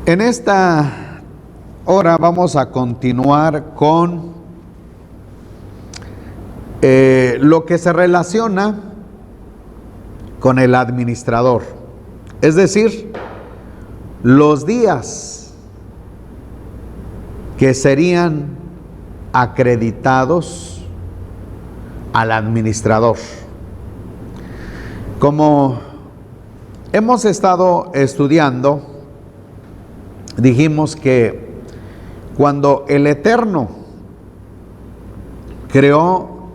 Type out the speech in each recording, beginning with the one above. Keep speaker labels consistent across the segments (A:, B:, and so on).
A: En esta hora vamos a continuar con lo que se relaciona con el administrador, es decir, los días que serían acreditados al administrador. Como hemos estado estudiando, dijimos que cuando el Eterno creó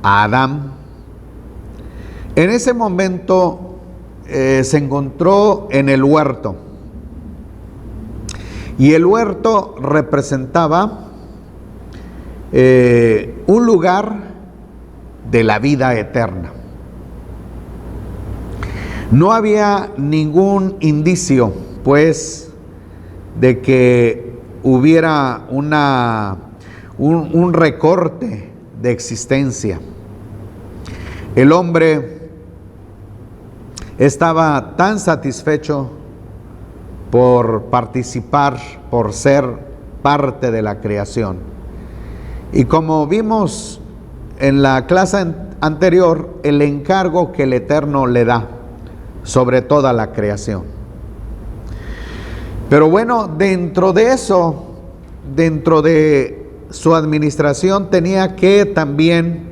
A: a Adán, en ese momento se encontró en el huerto, y el huerto representaba un lugar de la vida eterna. No había ningún indicio, pues, de que hubiera un recorte de existencia. El hombre estaba tan satisfecho por participar, por ser parte de la creación. Y como vimos en la clase anterior, el encargo que el Eterno le da sobre toda la creación. Pero bueno, dentro de eso, dentro de su administración, tenía que también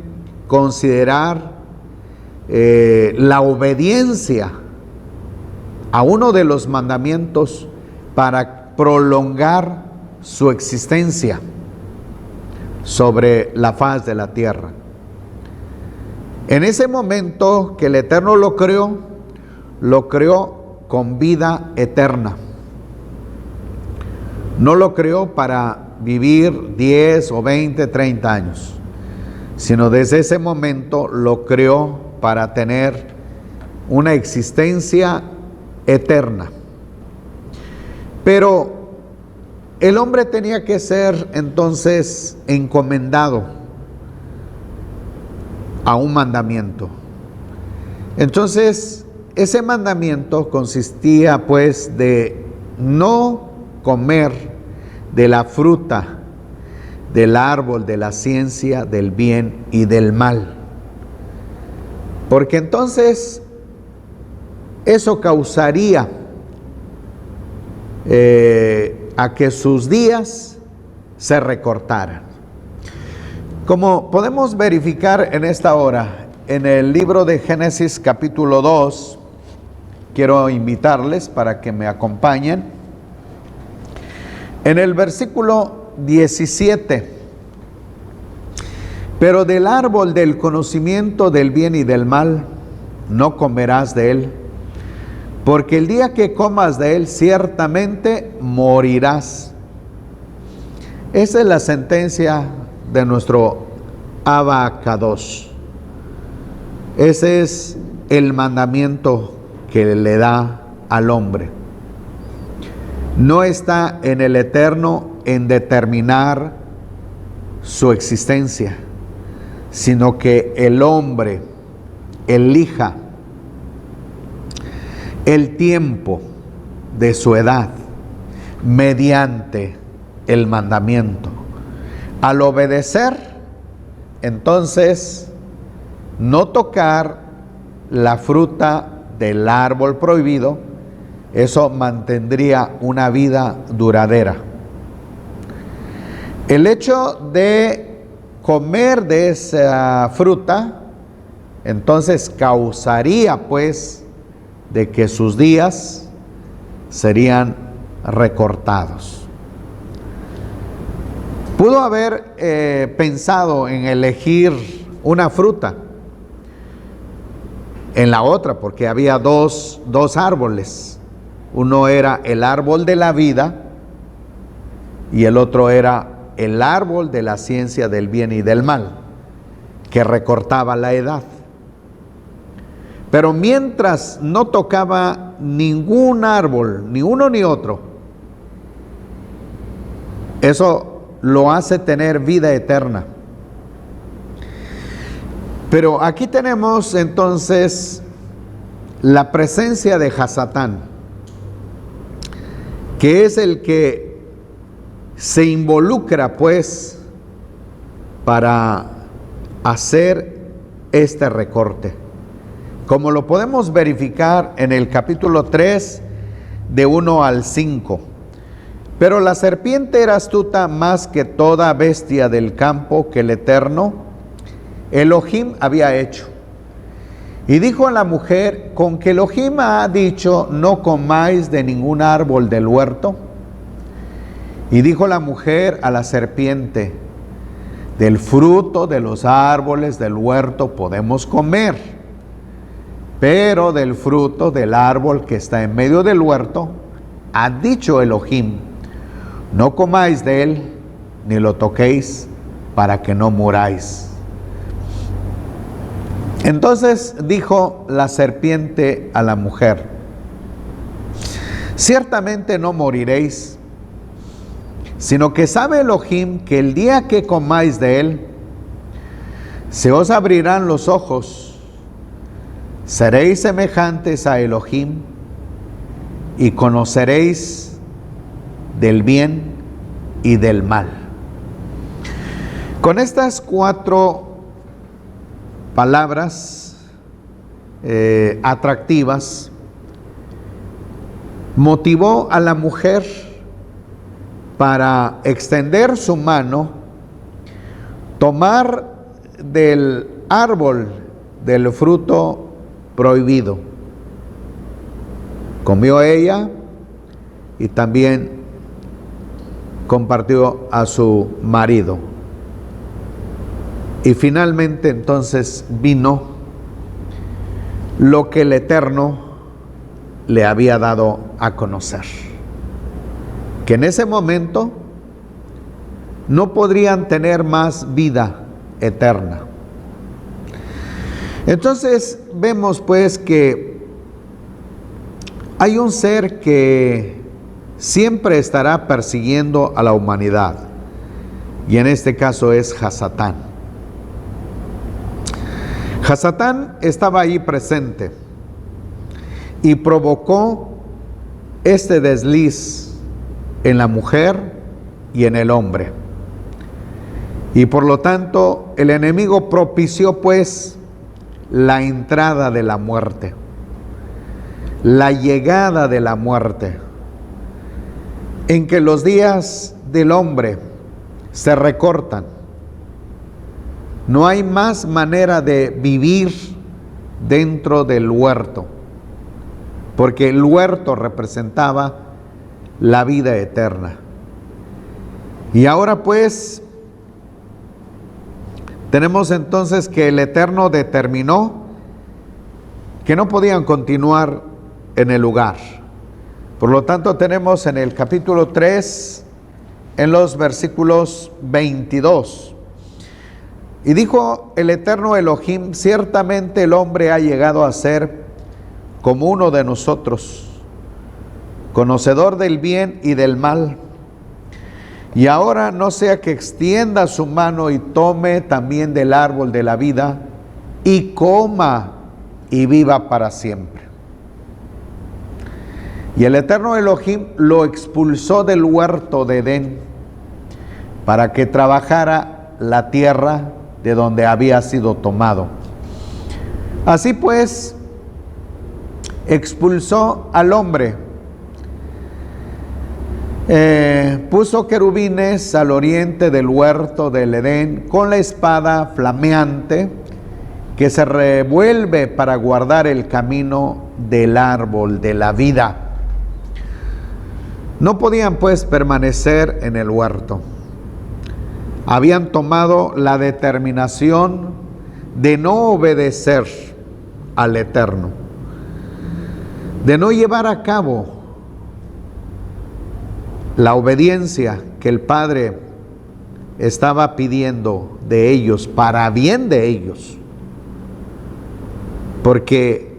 A: considerar la obediencia a uno de los mandamientos para prolongar su existencia sobre la faz de la tierra. En ese momento que el Eterno lo creó con vida eterna. No lo creó para vivir 10 o 20, 30 años, sino desde ese momento lo creó para tener una existencia eterna. Pero el hombre tenía que ser entonces encomendado a un mandamiento. Entonces, ese mandamiento consistía pues de no comer de la fruta del árbol de la ciencia del bien y del mal, porque entonces eso causaría a que sus días se recortaran. Como podemos verificar en esta hora, en el libro de Génesis capítulo 2, quiero invitarles para que me acompañen. En el versículo 17, pero del árbol del conocimiento del bien y del mal no comerás de él, porque el día que comas de él ciertamente morirás. Esa es la sentencia de nuestro Abba Kadosh. Ese es el mandamiento que le da al hombre. No está en el Eterno en determinar su existencia, sino que el hombre elija el tiempo de su edad mediante el mandamiento. Al obedecer, entonces, no tocar la fruta del árbol prohibido, eso mantendría una vida duradera. El hecho de comer de esa fruta, entonces causaría pues de que sus días serían recortados. Pudo haber pensado en elegir una fruta en la otra, porque había dos árboles. Uno era el árbol de la vida y el otro era el árbol de la ciencia del bien y del mal, que recortaba la edad. Pero mientras no tocaba ningún árbol, ni uno ni otro, eso lo hace tener vida eterna. Pero aquí tenemos entonces la presencia de Hasatán. que es el que se involucra pues para hacer este recorte, como lo podemos verificar en el capítulo 3 de 1 al 5. Pero la serpiente era astuta más que toda bestia del campo que el Eterno Elohim había hecho. Y dijo a la mujer: ¿con que Elohim ha dicho no comáis de ningún árbol del huerto? Y dijo la mujer a la serpiente: del fruto de los árboles del huerto podemos comer, pero del fruto del árbol que está en medio del huerto ha dicho Elohim: no comáis de él, ni lo toquéis, para que no muráis. Entonces dijo la serpiente a la mujer: ciertamente no moriréis, sino que sabe Elohim que el día que comáis de él, se os abrirán los ojos, seréis semejantes a Elohim, y conoceréis del bien y del mal. Con estas 4 palabras atractivas, motivó a la mujer para extender su mano, tomar del árbol del fruto prohibido. Comió ella y también compartió a su marido. Y finalmente entonces vino lo que el Eterno le había dado a conocer, que en ese momento no podrían tener más vida eterna. Entonces vemos pues que hay un ser que siempre estará persiguiendo a la humanidad, y en este caso es Hasatán. Hasatán estaba ahí presente y provocó este desliz en la mujer y en el hombre. Y por lo tanto, el enemigo propició pues la entrada de la muerte, la llegada de la muerte, en que los días del hombre se recortan. No hay más manera de vivir dentro del huerto, porque el huerto representaba la vida eterna. Y ahora pues tenemos entonces que el Eterno determinó que no podían continuar en el lugar. Por lo tanto tenemos en el capítulo 3, en los versículos 22, y dijo el Eterno Elohim: ciertamente el hombre ha llegado a ser como uno de nosotros, conocedor del bien y del mal. Y ahora no sea que extienda su mano y tome también del árbol de la vida y coma y viva para siempre. Y el Eterno Elohim lo expulsó del huerto de Edén para que trabajara la tierra de donde había sido tomado. Así pues, expulsó al hombre. Puso querubines al oriente del huerto del Edén con la espada flameante que se revuelve para guardar el camino del árbol de la vida. No podían pues permanecer en el huerto. Habían tomado la determinación de no obedecer al Eterno, de no llevar a cabo la obediencia que el Padre estaba pidiendo de ellos, para bien de ellos. Porque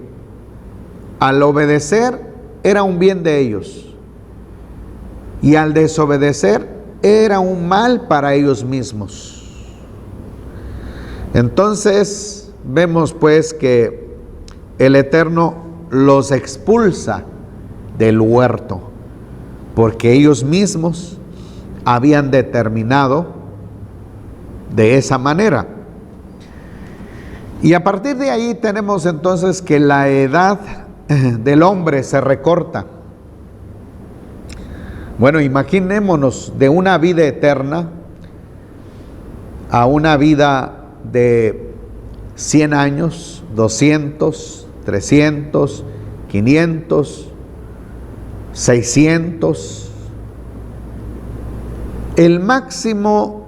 A: al obedecer era un bien de ellos, y al desobedecer era un mal para ellos mismos. Entonces vemos pues que el Eterno los expulsa del huerto porque ellos mismos habían determinado de esa manera. Y a partir de ahí tenemos entonces que la edad del hombre se recorta. Bueno, imaginémonos de una vida eterna a una vida de 100 años, 200, 300, 500, 600. El máximo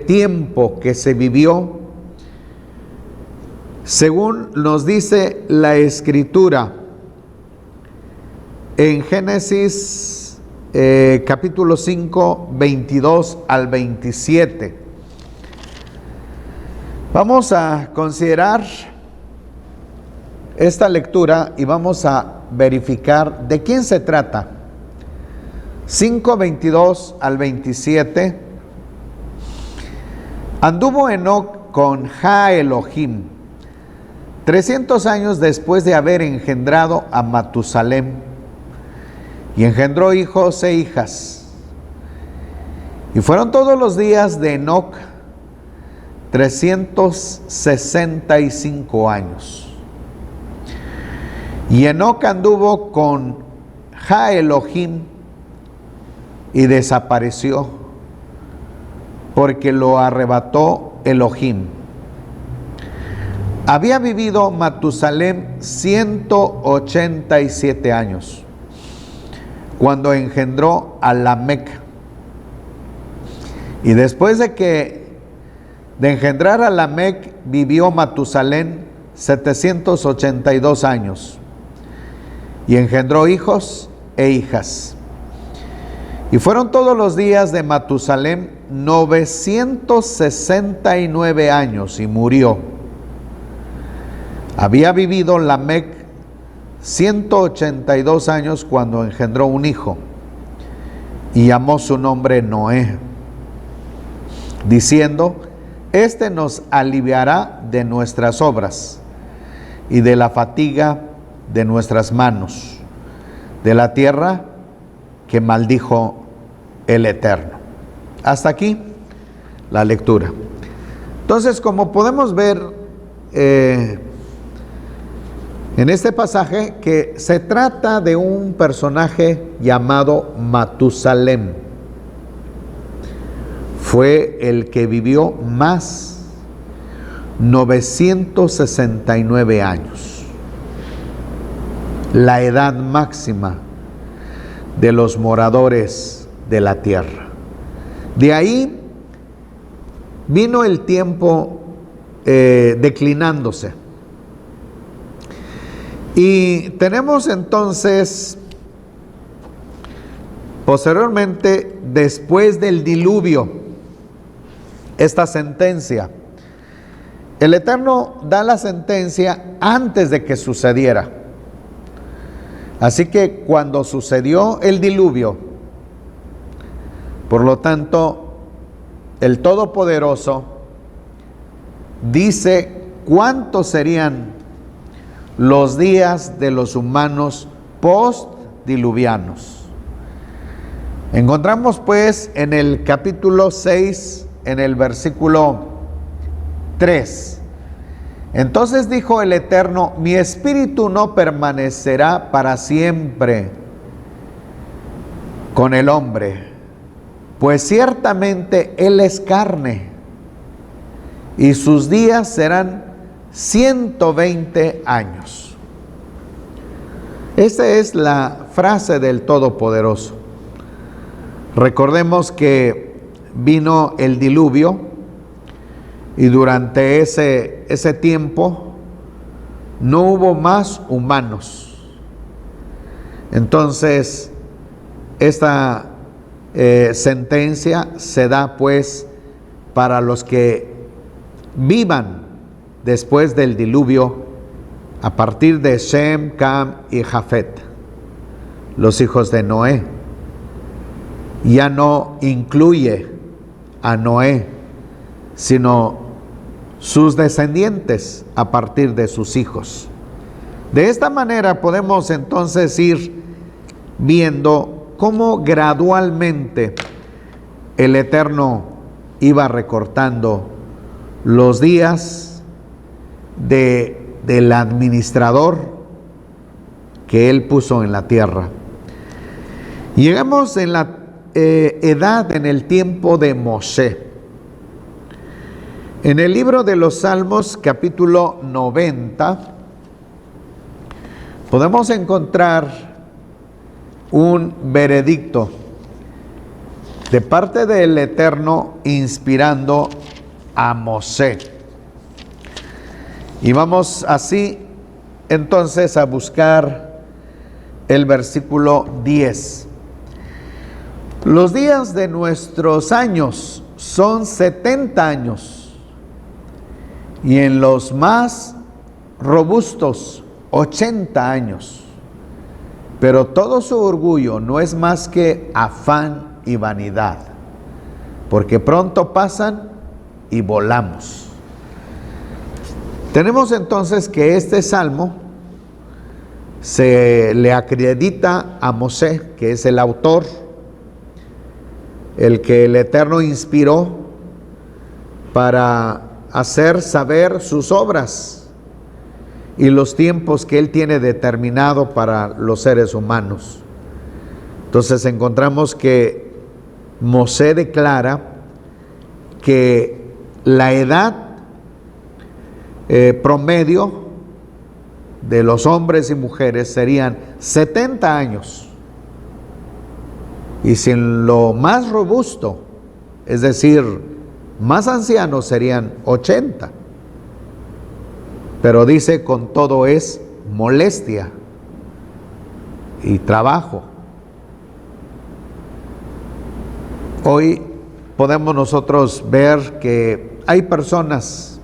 A: tiempo que se vivió, según nos dice la Escritura, en Génesis capítulo 5, 22 al 27. Vamos a considerar esta lectura y vamos a verificar de quién se trata. 5, 22 al 27. Anduvo Enoc con Ja-Elohim 300 años después de haber engendrado a Matusalem, y engendró hijos e hijas. Y fueron todos los días de Enoc 365 años. Y Enoc anduvo con Ja-Elohim y desapareció, porque lo arrebató Elohim. Había vivido Matusalem 187 años cuando engendró a Lamec. Y después de engendrar a Lamec, vivió Matusalén 782 años y engendró hijos e hijas. Y fueron todos los días de Matusalén 969 años y murió. Había vivido Lamec 182 años cuando engendró un hijo y llamó su nombre Noé, diciendo: este nos aliviará de nuestras obras y de la fatiga de nuestras manos, de la tierra que maldijo el Eterno. Hasta aquí la lectura. Entonces, como podemos ver en este pasaje, que se trata de un personaje llamado Matusalem. Fue el que vivió más, 969 años. La edad máxima de los moradores de la tierra. De ahí vino el tiempo declinándose. Y tenemos entonces, posteriormente, después del diluvio, esta sentencia. El Eterno da la sentencia antes de que sucediera. Así que cuando sucedió el diluvio, por lo tanto, el Todopoderoso dice cuántos serían los días de los humanos post-diluvianos. Encontramos pues en el capítulo 6, en el versículo 3. Entonces dijo el Eterno: mi espíritu no permanecerá para siempre con el hombre, pues ciertamente él es carne, y sus días serán 120 años. Esta es la frase del Todopoderoso. Recordemos que vino el diluvio y durante ese tiempo no hubo más humanos. Entonces, esta sentencia se da pues para los que vivan después del diluvio, a partir de Shem, Cam y Jafet, los hijos de Noé. Ya no incluye a Noé, sino sus descendientes a partir de sus hijos. De esta manera podemos entonces ir viendo cómo gradualmente el Eterno iba recortando los días del administrador que Él puso en la tierra. Llegamos en la en el tiempo de Moshe. En el libro de los Salmos, capítulo 90, podemos encontrar un veredicto de parte del Eterno inspirando a Moshe. Y vamos así entonces a buscar el versículo 10. Los días de nuestros años son 70 años, y en los más robustos 80 años. Pero todo su orgullo no es más que afán y vanidad, porque pronto pasan y volamos. Tenemos entonces que este salmo se le acredita a Moshe, que es el autor, el que el Eterno inspiró para hacer saber sus obras y los tiempos que Él tiene determinado para los seres humanos. Entonces encontramos que Moshe declara que la edad promedio de los hombres y mujeres serían 70 años. Y si en lo más robusto, es decir, más ancianos, serían 80. Pero dice, con todo es molestia y trabajo. Hoy podemos nosotros ver que hay personas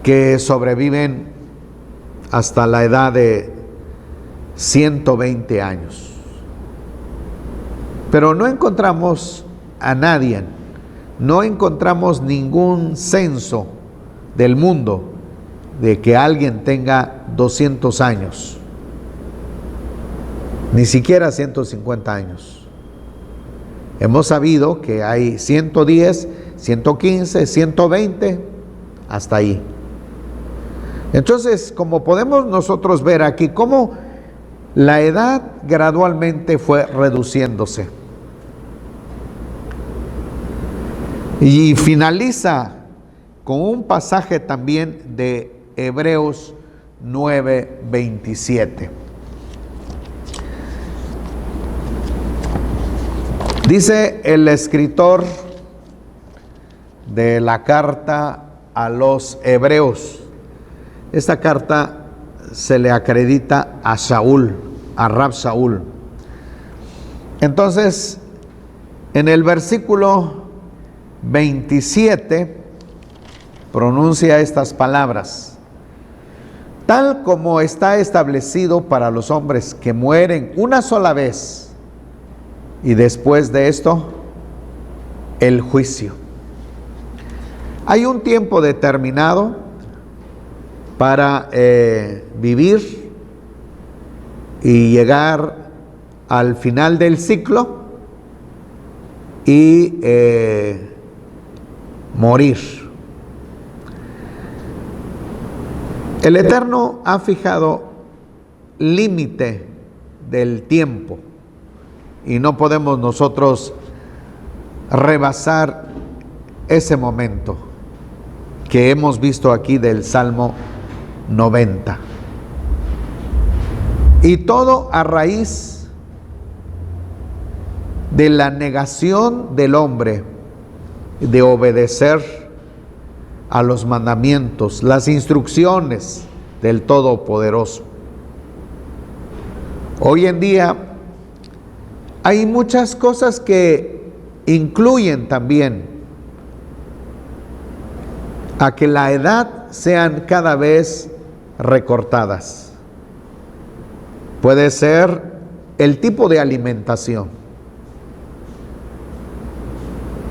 A: que sobreviven hasta la edad de 120 años. Pero no encontramos a nadie, no encontramos ningún censo del mundo de que alguien tenga 200 años, ni siquiera 150 años. Hemos sabido que hay 110, 115, 120, hasta ahí. Entonces, como podemos nosotros ver aquí, cómo la edad gradualmente fue reduciéndose. Y finaliza con un pasaje también de Hebreos 9:27. Dice el escritor de la carta a los Hebreos. Esta carta se le acredita a Saúl, a Rab Saúl. Entonces, en el versículo 27 pronuncia estas palabras: tal como está establecido para los hombres que mueren una sola vez, y después de esto el juicio. Hay un tiempo determinado para vivir y llegar al final del ciclo y morir. El Eterno ha fijado límite del tiempo y no podemos nosotros rebasar ese momento que hemos visto aquí del Salmo 90. Y todo a raíz de la negación del hombre de obedecer a los mandamientos, las instrucciones del Todopoderoso. Hoy en día hay muchas cosas que incluyen también a que la edad sean cada vez recortadas. Puede ser el tipo de alimentación.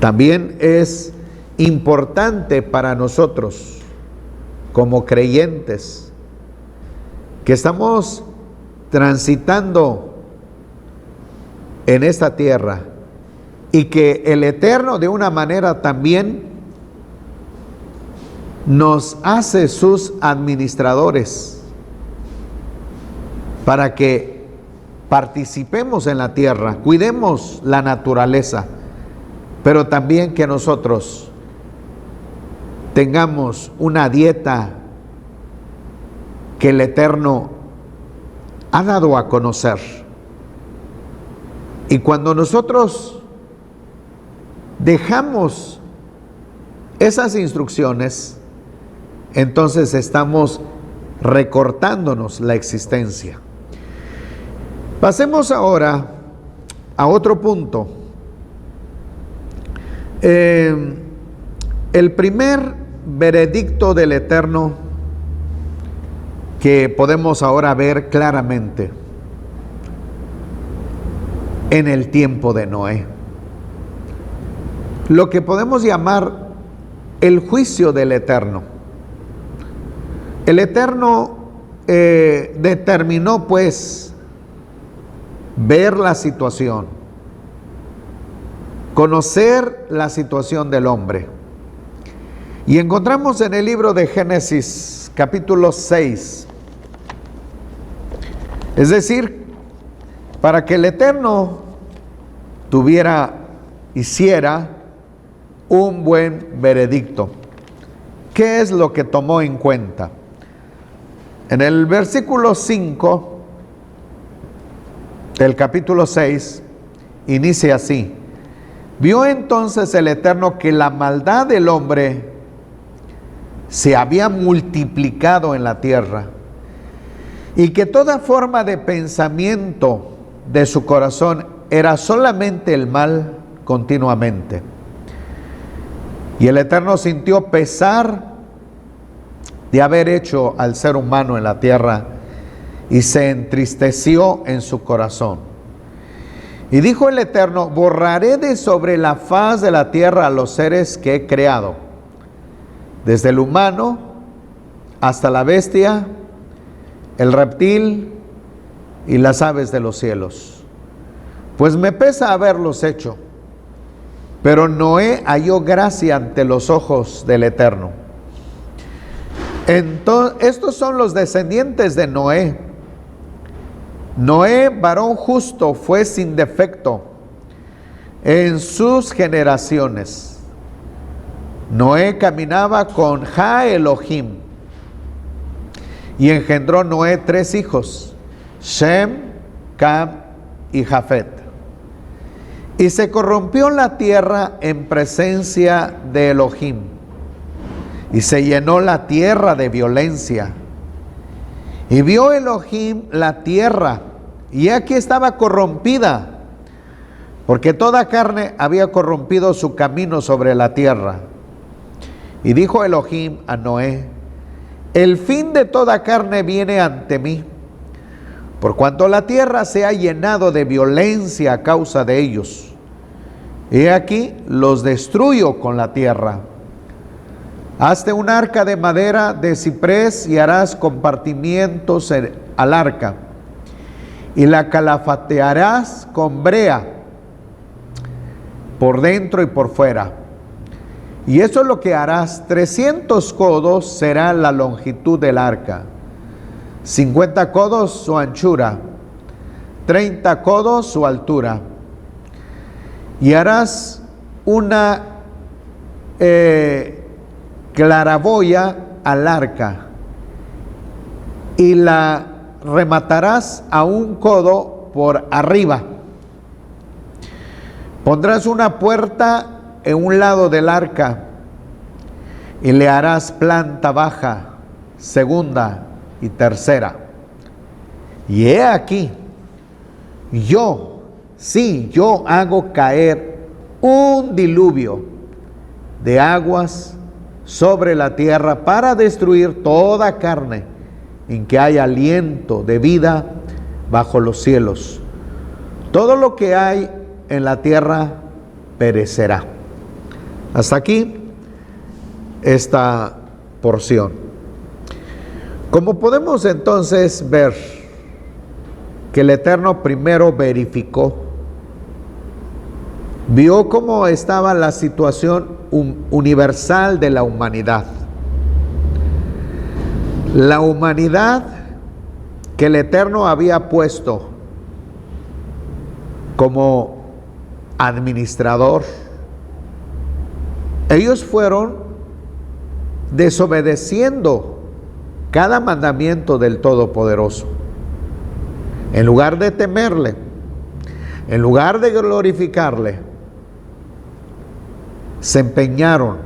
A: También es importante para nosotros como creyentes que estamos transitando en esta tierra y que el Eterno de una manera también nos hace sus administradores para que participemos en la tierra, cuidemos la naturaleza, pero también que nosotros tengamos una dieta que el Eterno ha dado a conocer. Y cuando nosotros dejamos esas instrucciones, entonces estamos recortándonos la existencia. Pasemos ahora a otro punto. El primer veredicto del Eterno que podemos ahora ver claramente en el tiempo de Noé, lo que podemos llamar el juicio del Eterno. El Eterno determinó pues ver la situación, conocer la situación del hombre. Y encontramos en el libro de Génesis capítulo 6, es decir, para que el Eterno hiciera un buen veredicto. ¿Qué es lo que tomó en cuenta? En el versículo 5 del capítulo 6 inicia así: vio entonces el Eterno que la maldad del hombre se había multiplicado en la tierra, y que toda forma de pensamiento de su corazón era solamente el mal continuamente. Y el Eterno sintió pesar de haber hecho al ser humano en la tierra, y se entristeció en su corazón. Y dijo el Eterno: borraré de sobre la faz de la tierra a los seres que he creado, desde el humano hasta la bestia, el reptil y las aves de los cielos, pues me pesa haberlos hecho. Pero Noé halló gracia ante los ojos del Eterno. Entonces, estos son los descendientes de Noé. Noé, varón justo, fue sin defecto en sus generaciones. Noé caminaba con Ja Elohim, y engendró Noé 3 hijos, Shem, Cam y Jafet. Y se corrompió la tierra en presencia de Elohim, y se llenó la tierra de violencia. Y vio Elohim la tierra, y aquí estaba corrompida, porque toda carne había corrompido su camino sobre la tierra. Y dijo Elohim a Noé: el fin de toda carne viene ante mí, por cuanto la tierra se ha llenado de violencia a causa de ellos. He aquí, los destruyo con la tierra. Hazte un arca de madera de ciprés y harás compartimientos al arca, y la calafatearás con brea por dentro y por fuera. Y eso es lo que harás: 300 codos será la longitud del arca, 50 codos su anchura, 30 codos su altura. Y harás una claraboya al arca, y la rematarás a un codo por arriba. Pondrás una puerta en un lado del arca, y le harás planta baja, segunda y tercera. Y he aquí, yo hago caer un diluvio de aguas sobre la tierra para destruir toda carne en que haya aliento de vida bajo los cielos. Todo lo que hay en la tierra perecerá. Hasta aquí esta porción. Como podemos entonces ver que el Eterno primero verificó vio cómo estaba la situación universal de la humanidad. La humanidad que el Eterno había puesto como administrador, ellos fueron desobedeciendo cada mandamiento del Todopoderoso. En lugar de temerle, en lugar de glorificarle, se empeñaron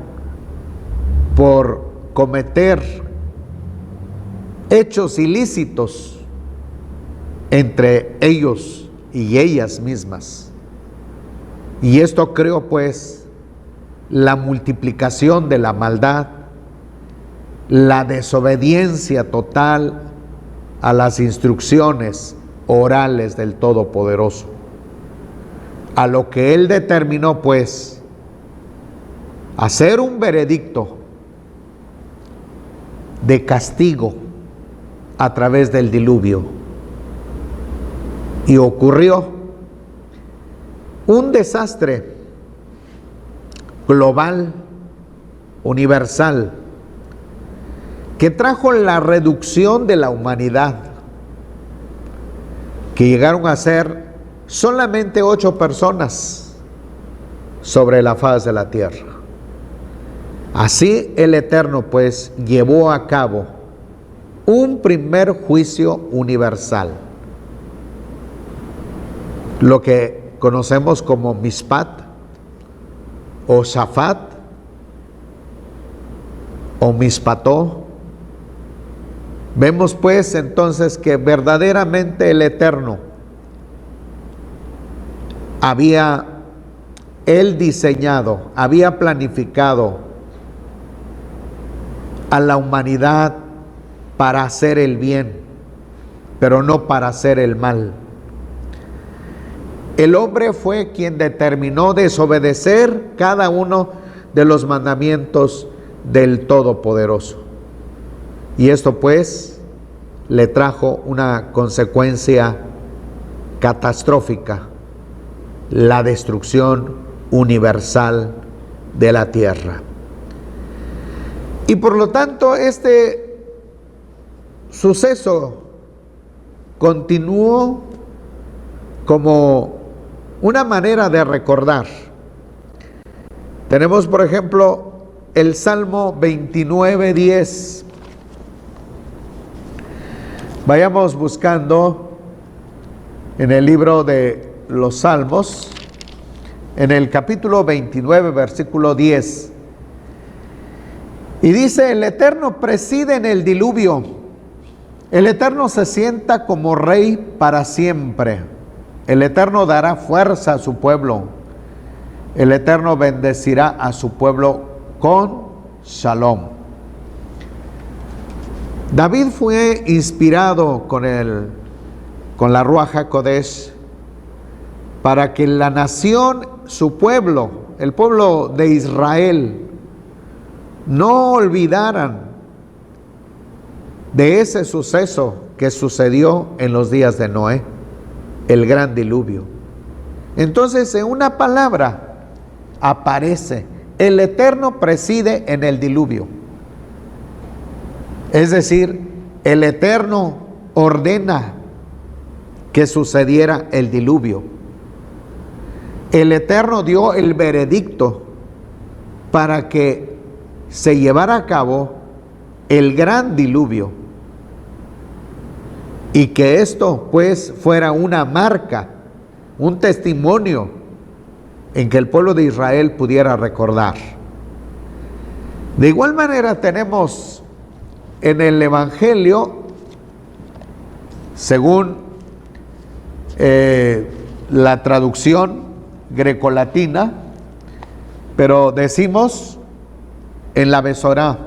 A: por cometer hechos ilícitos entre ellos y ellas mismas. Y esto creó pues la multiplicación de la maldad, la desobediencia total a las instrucciones orales del Todopoderoso. A lo que Él determinó pues hacer un veredicto de castigo a través del diluvio. Y ocurrió un desastre global, universal, que trajo la reducción de la humanidad, que llegaron a ser solamente 8 personas sobre la faz de la tierra. Así el Eterno pues llevó a cabo un primer juicio universal, lo que conocemos como Mishpat o Shafat o Mishpató. Vemos pues entonces que verdaderamente el Eterno había Él diseñado, había planificado a la humanidad para hacer el bien, pero no para hacer el mal. El hombre fue quien determinó desobedecer cada uno de los mandamientos del Todopoderoso. Y esto pues le trajo una consecuencia catastrófica: la destrucción universal de la tierra. Y por lo tanto este suceso continuó como una manera de recordar. Tenemos por ejemplo el Salmo 29:10. Vayamos buscando en el libro de los Salmos, en el capítulo 29, versículo 10. Y dice: el Eterno preside en el diluvio, el Eterno se sienta como rey para siempre, el Eterno dará fuerza a su pueblo, el Eterno bendecirá a su pueblo con Shalom. David fue inspirado con la Ruach HaKodesh para que la nación, su pueblo, el pueblo de Israel, no olvidaran de ese suceso que sucedió en los días de Noé, el gran diluvio. Entonces, en una palabra aparece: el Eterno preside en el diluvio. Es decir, el Eterno ordena que sucediera el diluvio. El Eterno dio el veredicto para que se llevara a cabo el gran diluvio, y que esto pues fuera una marca, un testimonio en que el pueblo de Israel pudiera recordar. De igual manera tenemos en el Evangelio, según la traducción grecolatina, pero decimos en la Besorá,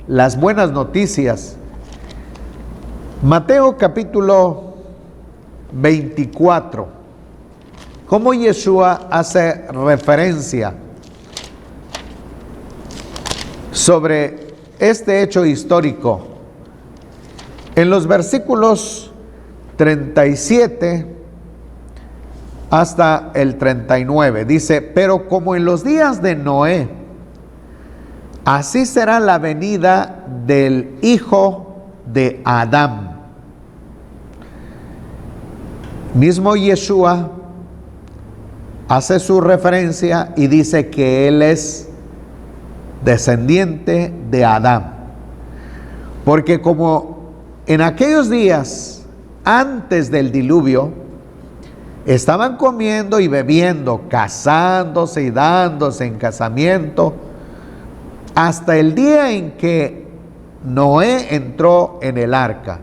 A: las buenas noticias. Mateo capítulo 24, cómo Yeshua hace referencia sobre este hecho histórico. En los versículos 37 hasta el 39. Dice, pero como en los días de Noé, así será la venida del Hijo de Adán. Mismo Yeshua hace su referencia y dice que Él es descendiente de Adán. Porque como en aquellos días, antes del diluvio, estaban comiendo y bebiendo, casándose y dándose en casamiento, hasta el día en que Noé entró en el arca.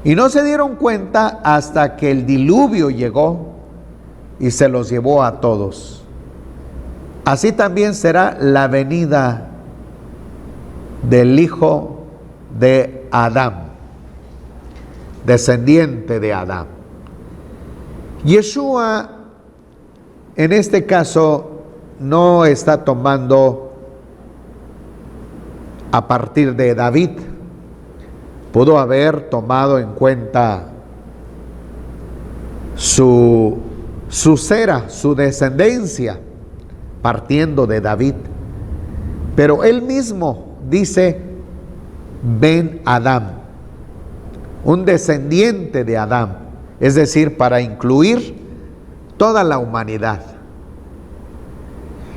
A: Y no se dieron cuenta hasta que el diluvio llegó y se los llevó a todos. Así también será la venida del Hijo de Adán, descendiente de Adán. Yeshua, en este caso, no está tomando a partir de David. Pudo haber tomado en cuenta su cera, su descendencia, partiendo de David. Pero él mismo dice, Ben Adán, un descendiente de Adán, es decir, para incluir toda la humanidad.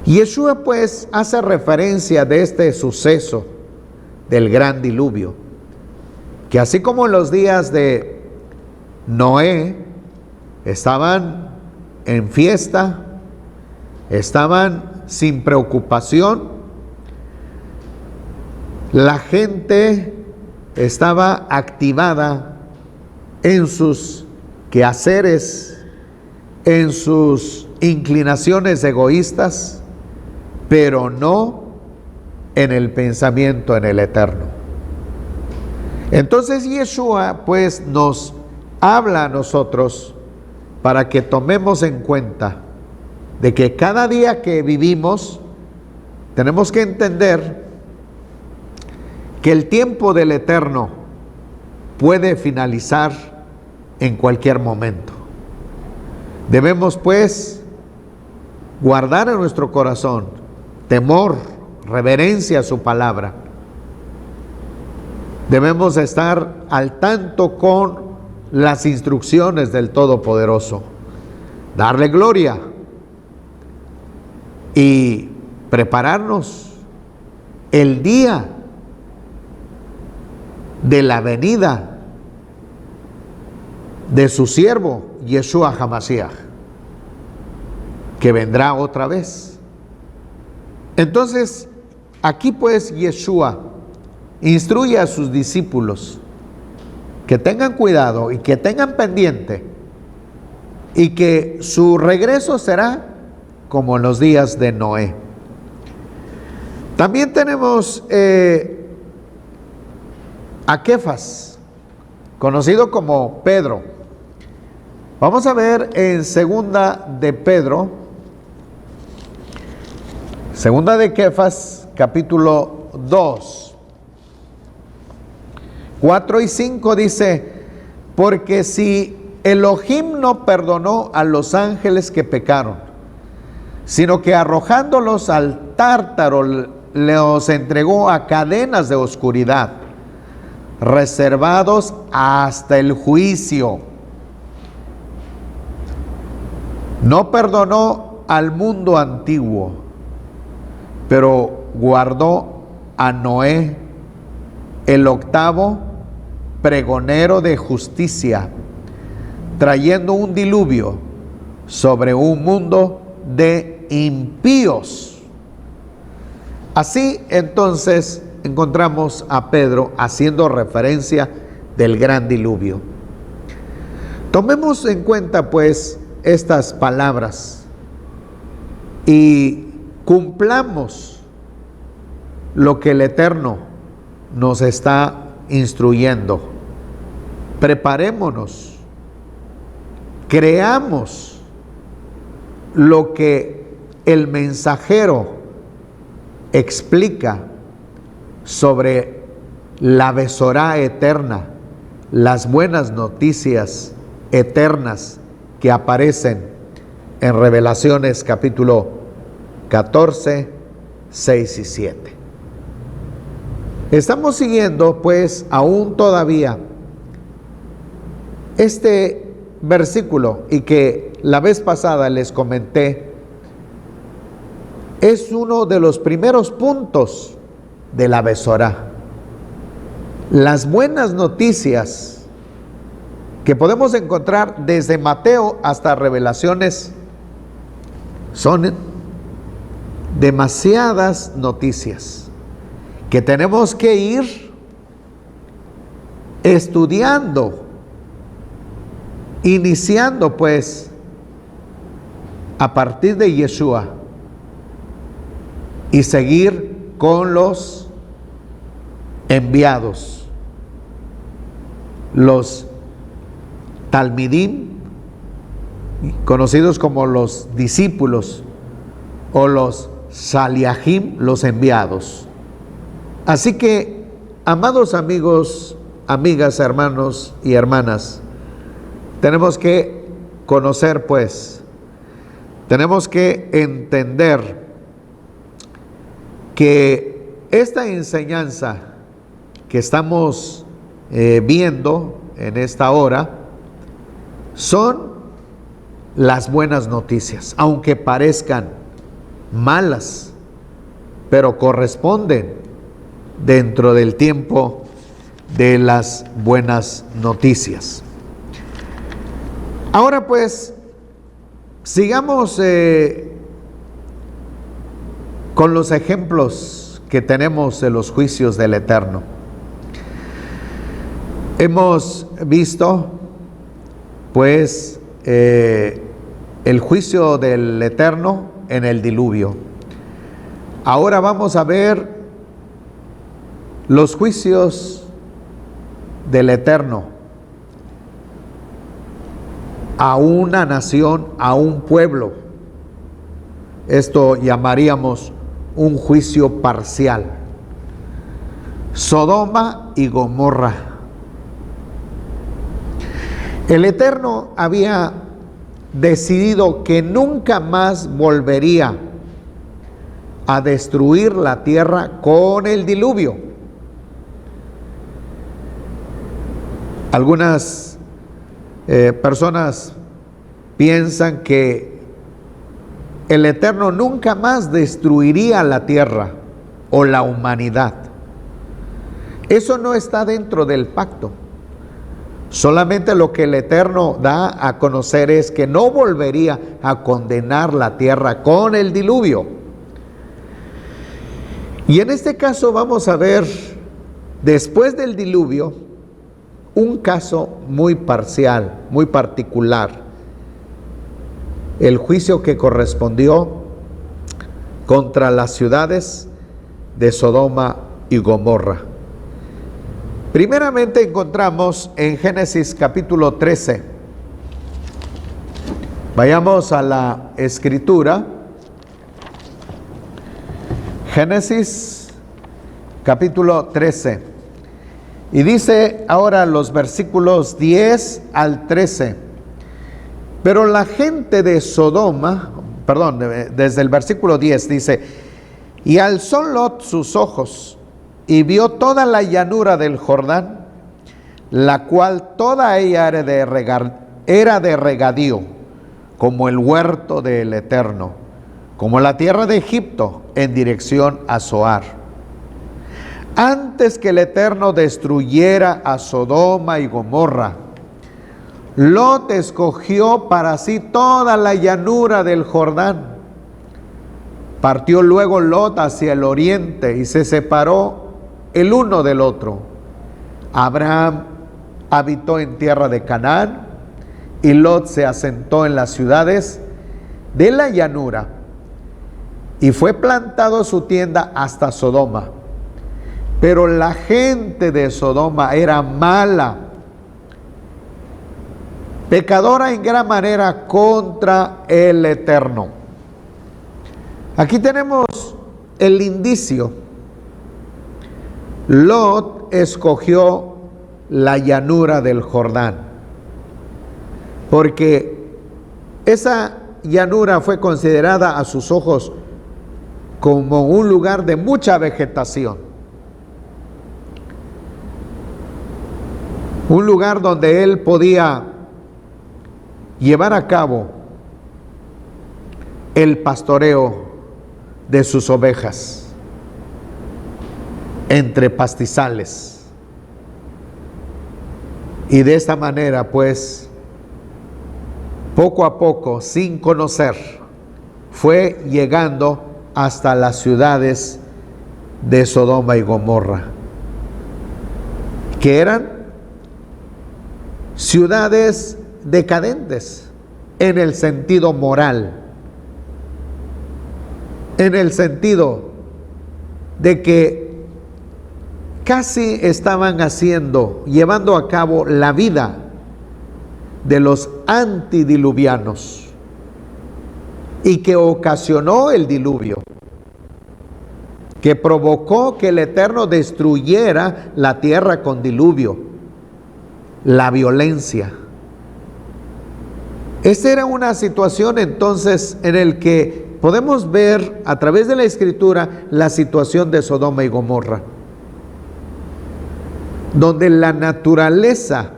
A: Yeshua pues hace referencia de este suceso del gran diluvio, que así como en los días de Noé estaban en fiesta, estaban sin preocupación, la gente estaba activada en sus quehaceres, en sus inclinaciones egoístas, pero no en el pensamiento en el eterno. Entonces Yeshua pues nos habla a nosotros para que tomemos en cuenta de que cada día que vivimos tenemos que entender que el tiempo del eterno puede finalizar en cualquier momento. Debemos pues guardar en nuestro corazón temor, reverencia a su palabra. Debemos estar al tanto con las instrucciones del Todopoderoso, darle gloria y prepararnos el día de la venida de su siervo Yeshua HaMashiach, que vendrá otra vez. Entonces, aquí pues Yeshua instruye a sus discípulos que tengan cuidado y que tengan pendiente, y que su regreso será como en los días de Noé. También tenemos a Kefas, conocido como Pedro. Vamos a ver en segunda de Pedro, segunda de Kefas, capítulo 2, 4 y 5 dice, porque si Elohim no perdonó a los ángeles que pecaron, sino que arrojándolos al tártaro los entregó a cadenas de oscuridad, reservados hasta el juicio. No perdonó al mundo antiguo, pero guardó a Noé, el octavo pregonero de justicia, trayendo un diluvio sobre un mundo de impíos. Así entonces encontramos a Pedro haciendo referencia del gran diluvio. Tomemos en cuenta pues estas palabras y cumplamos lo que el Eterno nos está instruyendo. Preparémonos, creamos lo que el mensajero explica sobre la Besorá eterna, las buenas noticias eternas que aparecen en Revelaciones capítulo 14, 6 y 7. Estamos siguiendo pues aún todavía este versículo, y que la vez pasada les comenté, es uno de los primeros puntos de la Besorá. Las buenas noticias que podemos encontrar desde Mateo hasta Revelaciones son demasiadas noticias que tenemos que ir estudiando, iniciando pues a partir de Yeshua y seguir con los enviados, los talmidim, conocidos como los discípulos, o los saliahim, los enviados. Así que, amados amigos, amigas, hermanos y hermanas, tenemos que conocer pues, tenemos que entender que esta enseñanza que estamos viendo en esta hora son las buenas noticias, aunque parezcan malas, pero corresponden dentro del tiempo de las buenas noticias. Ahora pues, sigamos con los ejemplos que tenemos de los juicios del Eterno. Hemos visto pues el juicio del Eterno en el diluvio. Ahora vamos a ver los juicios del Eterno a una nación, a un pueblo. Esto llamaríamos un juicio parcial. Sodoma y Gomorra. El Eterno había decidido que nunca más volvería a destruir la tierra con el diluvio. Algunas personas piensan que el Eterno nunca más destruiría la tierra o la humanidad. Eso no está dentro del pacto. Solamente lo que el Eterno da a conocer es que no volvería a condenar la tierra con el diluvio. Y en este caso vamos a ver, después del diluvio, un caso muy parcial, muy particular. El juicio que correspondió contra las ciudades de Sodoma y Gomorra. Primeramente encontramos en Génesis capítulo 13. Vayamos a la escritura. Génesis capítulo 13. Y dice ahora los versículos 10 al 13. Pero la gente de Sodoma, desde el versículo 10 dice: y alzó Lot sus ojos y vio toda la llanura del Jordán, la cual toda ella era de regadío, como el huerto del Eterno, como la tierra de Egipto en dirección a Zoar. Antes que el Eterno destruyera a Sodoma y Gomorra, Lot escogió para sí toda la llanura del Jordán. Partió luego Lot hacia el oriente y se separó el uno del otro. Abraham habitó en tierra de Canaán y Lot se asentó en las ciudades de la llanura, y fue plantado su tienda hasta Sodoma. Pero la gente de Sodoma era mala, pecadora en gran manera contra el Eterno. Aquí tenemos el indicio. Lot escogió la llanura del Jordán, porque Esa llanura fue considerada a sus ojos como un lugar de mucha vegetación, un lugar donde él podía llevar a cabo el pastoreo de sus ovejas entre pastizales. Y de esta manera, pues, poco a poco, sin conocer, fue llegando hasta las ciudades de Sodoma y Gomorra, que eran ciudades decadentes en el sentido moral, en el sentido de que casi estaban llevando a cabo la vida de los antidiluvianos, y que ocasionó el diluvio, que provocó que el Eterno destruyera la tierra con diluvio, la violencia. Esa era una situación entonces en el que podemos ver a través de la Escritura la situación de Sodoma y Gomorra, donde la naturaleza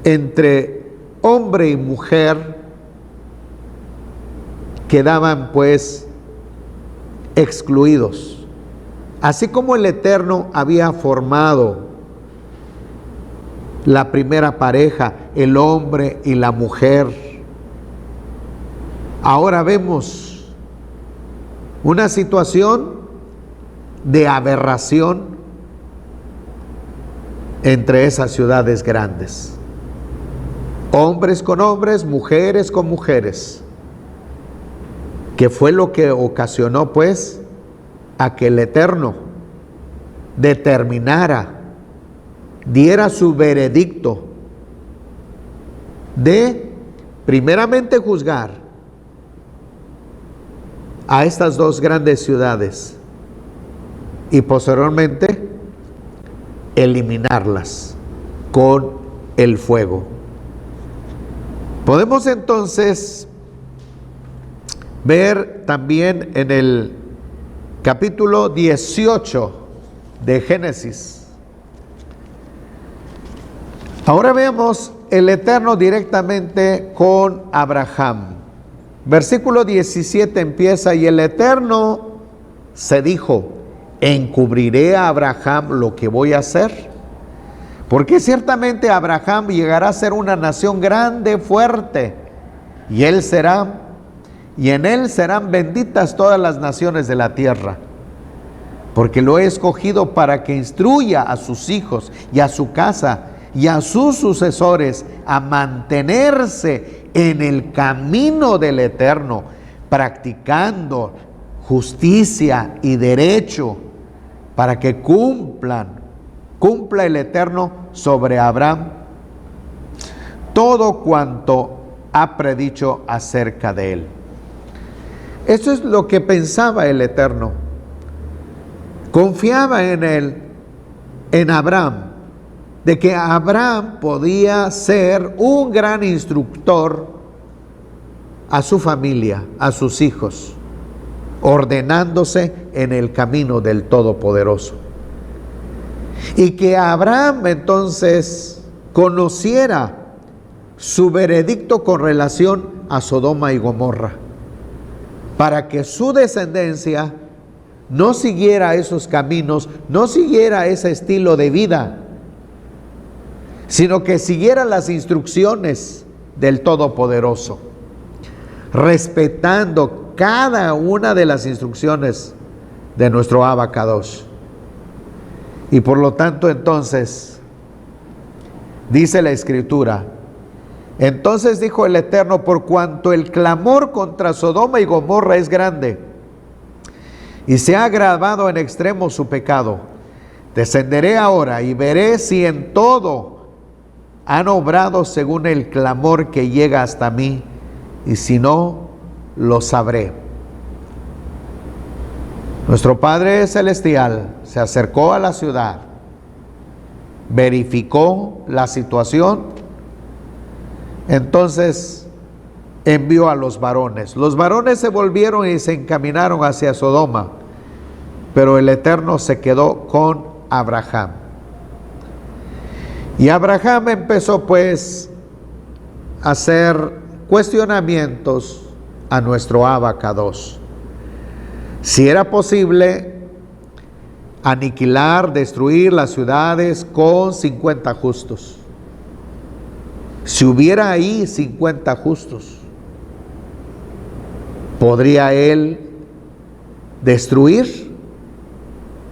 A: entre hombre y mujer quedaban pues excluidos, así como el Eterno había formado la primera pareja, el hombre y la mujer. Ahora vemos una situación de aberración entre esas ciudades grandes, hombres con hombres, mujeres con mujeres, que fue lo que ocasionó pues a que el Eterno determinara, diera su veredicto de primeramente juzgar a estas dos grandes ciudades y posteriormente eliminarlas con el fuego. Podemos entonces ver también en el capítulo 18 de Génesis. Ahora vemos el Eterno directamente con Abraham. Versículo 17 empieza: y el Eterno se dijo, ¿encubriré a Abraham lo que voy a hacer? Porque ciertamente Abraham llegará a ser una nación grande, fuerte, y en él serán benditas todas las naciones de la tierra, porque lo he escogido para que instruya a sus hijos y a su casa y a sus sucesores a mantenerse en el camino del Eterno, practicando justicia y derecho, para que cumpla el Eterno sobre Abraham todo cuanto ha predicho acerca de él. Eso es lo que pensaba el Eterno. Confiaba en él, en Abraham, de que Abraham podía ser un gran instructor a su familia, a sus hijos, ordenándose en el camino del Todopoderoso. Y que Abraham entonces conociera su veredicto con relación a Sodoma y Gomorra, para que su descendencia no siguiera esos caminos, no siguiera ese estilo de vida, sino que siguiera las instrucciones del Todopoderoso, respetando cada una de las instrucciones de nuestro Abba Kadosh. Y por lo tanto, entonces, dice la Escritura: entonces dijo el Eterno, por cuanto el clamor contra Sodoma y Gomorra es grande, y se ha agravado en extremo su pecado, descenderé ahora y veré si en todo han obrado según el clamor que llega hasta mí, y si no, lo sabré. Nuestro Padre Celestial se acercó a la ciudad, verificó la situación, entonces envió a los varones. Los varones se volvieron y se encaminaron hacia Sodoma, pero el Eterno se quedó con Abraham. Y Abraham empezó pues a hacer cuestionamientos a nuestro Abacados. Si era posible aniquilar, destruir las ciudades con 50 justos. Si hubiera ahí 50 justos, ¿podría él destruir?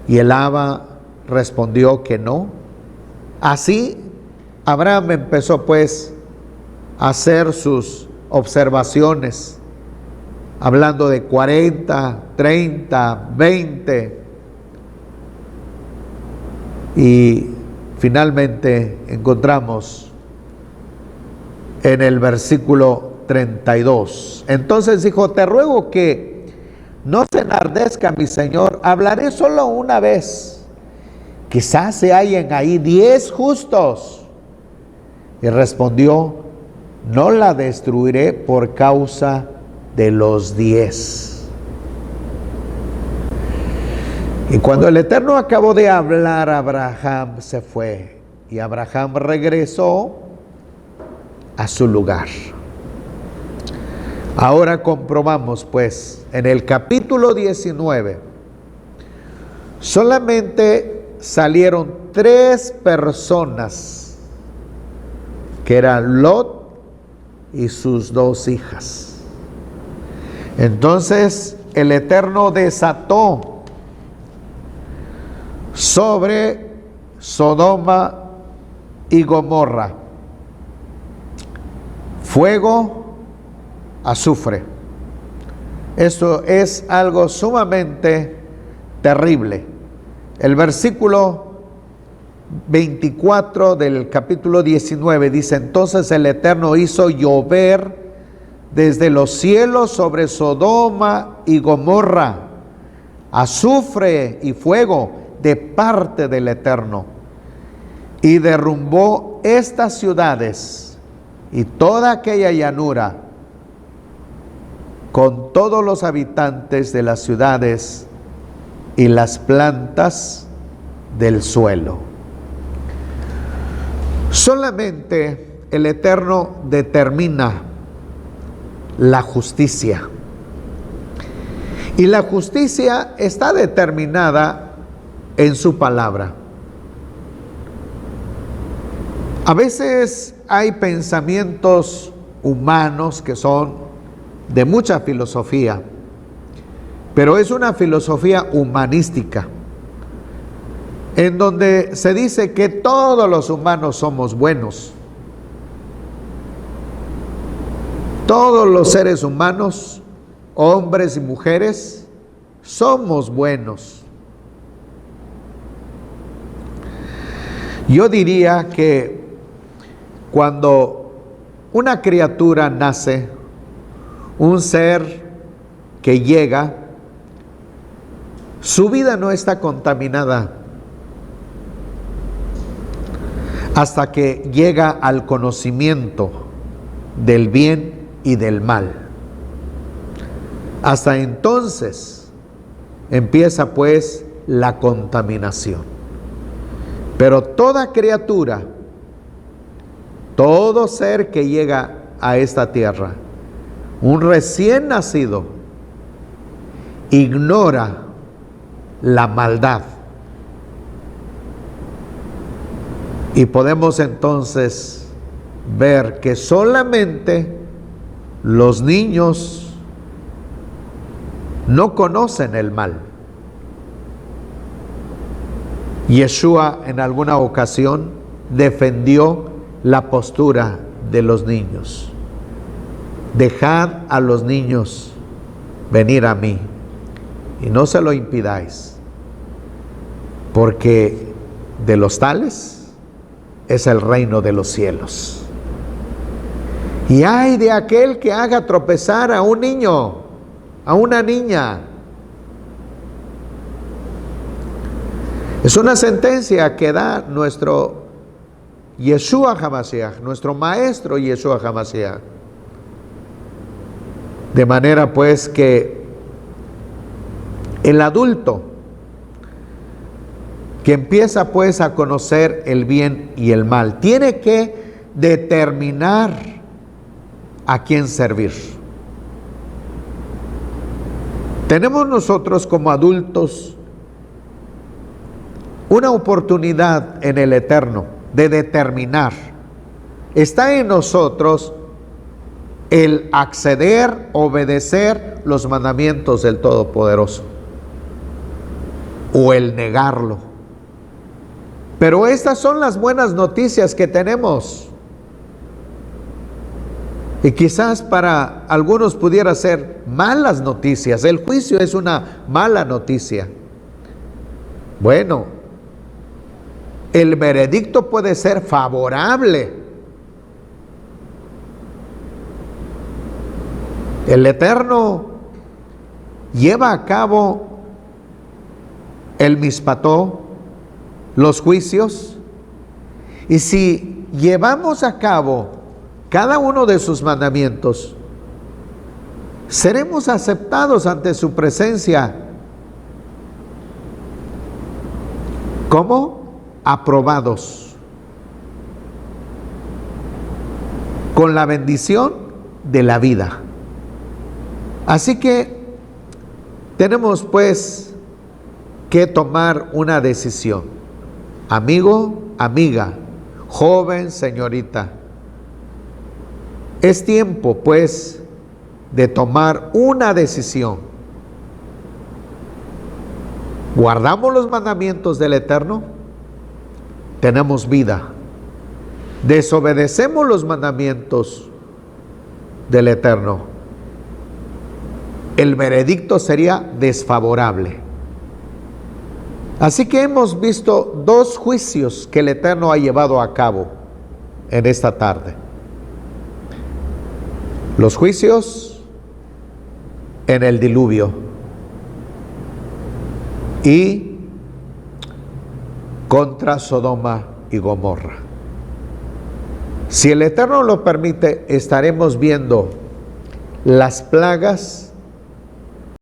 A: Y el Abba respondió que no. Así Abraham empezó pues a hacer sus observaciones, hablando de 40, 30, 20, y finalmente encontramos en el versículo 32. Entonces dijo: te ruego que no se enardezca mi señor, hablaré solo una vez, quizás se hallen ahí 10 justos. Y respondió: no la destruiré por causa de los 10. Y cuando el Eterno acabó de hablar, Abraham se fue, y Abraham regresó a su lugar. Ahora comprobamos pues en el capítulo 19, solamente salieron 3 personas, que eran Lot y sus 2 hijas. Entonces el Eterno desató sobre Sodoma y Gomorra fuego, azufre. Esto es algo sumamente terrible. El versículo 24 del capítulo 19 dice: entonces el Eterno hizo llover desde los cielos sobre Sodoma y Gomorra azufre y fuego de parte del Eterno, y derrumbó estas ciudades y toda aquella llanura con todos los habitantes de las ciudades y las plantas del suelo. Solamente el Eterno determina la justicia, y la justicia está determinada en su palabra. A veces hay pensamientos humanos que son de mucha filosofía, pero es una filosofía humanística, en donde se dice que todos los humanos somos buenos. Todos los seres humanos, hombres y mujeres, somos buenos. Yo diría que cuando una criatura nace, un ser que llega, su vida no está contaminada hasta que llega al conocimiento del bien y del mal. Hasta entonces empieza pues la contaminación. Pero toda criatura, todo ser que llega a esta tierra, un recién nacido, ignora la maldad. Y podemos entonces ver que solamente los niños no conocen el mal. Yeshua en alguna ocasión defendió la postura de los niños. Dejad a los niños venir a mí y no se lo impidáis, porque de los tales es el reino de los cielos. Y ay de aquel que haga tropezar a un niño, a una niña. Es una sentencia que da nuestro Yeshua HaMashiach, nuestro maestro Yeshua HaMashiach. De manera pues que el adulto que empieza pues a conocer el bien y el mal, tiene que determinar a quién servir. Tenemos nosotros como adultos una oportunidad en el Eterno de determinar. Está en nosotros el acceder, obedecer los mandamientos del Todopoderoso o el negarlo. Pero estas son las buenas noticias que tenemos. Y quizás para algunos pudiera ser malas noticias. El juicio es una mala noticia. Bueno, el veredicto puede ser favorable. El Eterno lleva a cabo el mispató, los juicios, y si llevamos a cabo cada uno de sus mandamientos, seremos aceptados ante su presencia. ¿Cómo? Aprobados, con la bendición de la vida. Así que tenemos pues que tomar una decisión. Amigo, amiga, joven, señorita, es tiempo pues de tomar una decisión. ¿Guardamos los mandamientos del Eterno? Tenemos vida. ¿Desobedecemos los mandamientos del Eterno? El veredicto sería desfavorable. Así que hemos visto dos juicios que el Eterno ha llevado a cabo en esta tarde. Los juicios en el diluvio y contra Sodoma y Gomorra. Si el Eterno lo permite, estaremos viendo las plagas